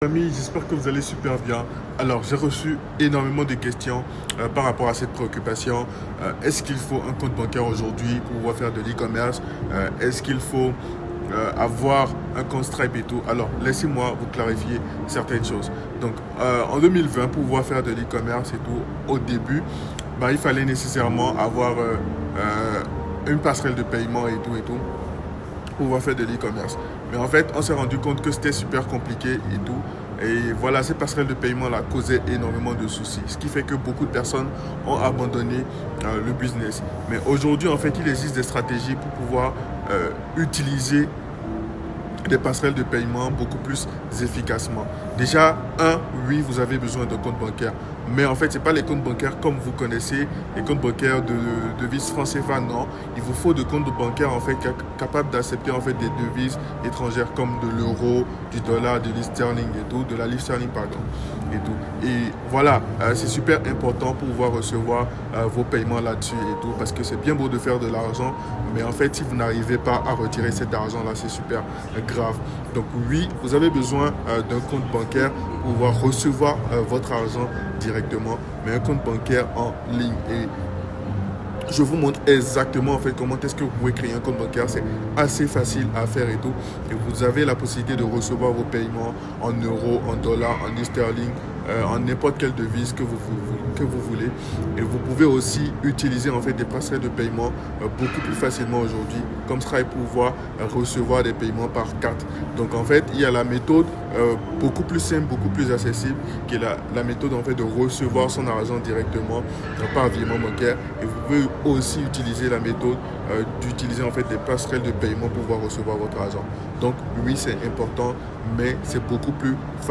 Amis, j'espère que vous allez super bien. Alors, j'ai reçu énormément de questions par rapport à cette préoccupation. Est-ce qu'il faut un compte bancaire aujourd'hui pour pouvoir faire de l'e-commerce? Est-ce qu'il faut avoir un compte Stripe et tout? Alors, laissez-moi vous clarifier certaines choses. Donc, en 2020, pour pouvoir faire de l'e-commerce et tout, au début, bah, il fallait nécessairement avoir une passerelle de paiement et tout pour pouvoir faire de l'e-commerce. Mais en fait, on s'est rendu compte que c'était super compliqué et tout. Et voilà, ces passerelles de paiement-là causaient énormément de soucis. Ce qui fait que beaucoup de personnes ont abandonné le business. Mais aujourd'hui, en fait, il existe des stratégies pour pouvoir utiliser des passerelles de paiement beaucoup plus efficacement. Déjà, oui, vous avez besoin d'un compte bancaire. Mais en fait, ce n'est pas les comptes bancaires comme vous connaissez, les comptes bancaires de devises francs CFA, non. Il vous faut des comptes bancaires en fait, capables d'accepter en fait, des devises étrangères comme de l'euro, du dollar, de l'sterling et tout, de la livre sterling, pardon. Et tout. Et voilà, c'est super important pour pouvoir recevoir vos paiements là-dessus et tout, parce que c'est bien beau de faire de l'argent, mais en fait, si vous n'arrivez pas à retirer cet argent-là, c'est super grave. Donc oui, vous avez besoin d'un compte bancaire pour pouvoir recevoir votre argent directement, mais un compte bancaire en ligne. Et je vous montre exactement en fait comment est-ce que vous pouvez créer un compte bancaire. C'est assez facile à faire et tout. Et vous avez la possibilité de recevoir vos paiements en euros, en dollars, en sterling, en n'importe quelle devise que vous voulez. Et vous pouvez aussi utiliser en fait des passerelles de paiement beaucoup plus facilement aujourd'hui, comme Stripe pour pouvoir recevoir des paiements par carte. Donc en fait, il y a la méthode beaucoup plus simple, beaucoup plus accessible, qui est la méthode en fait de recevoir son argent directement par virement bancaire. Et vous pouvez aussi utiliser la méthode d'utiliser en fait des passerelles de paiement pour pouvoir recevoir votre argent. Donc oui, c'est important, mais c'est beaucoup plus facile.